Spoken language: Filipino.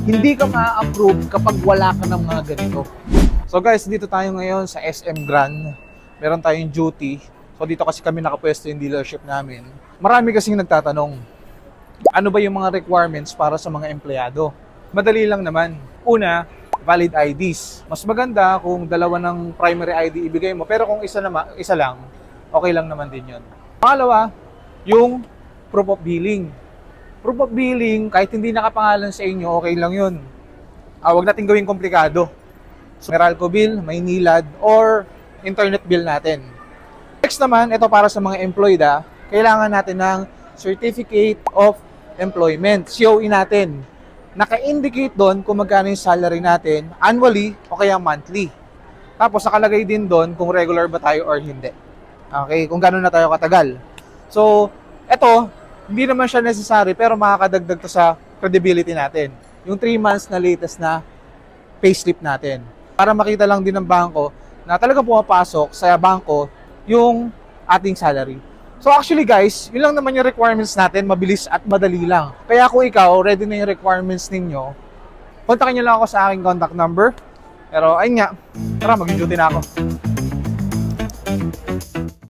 Hindi ka ma-approve kapag wala ka ng mga ganito. So guys, dito tayo ngayon sa SM Grand. Meron tayong duty. So dito kasi kami nakapwesto yung dealership namin. Marami kasing nagtatanong, ano ba yung mga requirements para sa mga empleyado? Madali lang naman. Una, valid IDs. Mas maganda kung dalawa ng primary ID ibigay mo, pero kung isa lang, okay lang naman din yun. Pangalawa, yung proof of billing. Proof of billing, kahit hindi nakapangalan sa inyo, okay lang yun. Huwag natin gawing komplikado. So, Meralco bill, Maynilad, or internet bill natin. Next naman, ito para sa mga employed, kailangan natin ng Certificate of Employment, COE natin. Naka-indicate doon kung magkano yung salary natin, annually o kaya monthly. Tapos nakalagay din doon kung regular ba tayo or hindi. Okay, kung gano'n na tayo katagal. So, ito, hindi naman siya necessary pero makakadagdag to sa credibility natin. Yung 3 months na latest na payslip natin. Para makita lang din ng bangko na talagang pumapasok sa bangko yung ating salary. So actually guys, yun lang naman yung requirements natin, mabilis at madali lang. Kaya kung ikaw, ready na yung requirements ninyo, kontakin nyo lang ako sa aking contact number. Pero ayun nga, tara, mag-duty na ako.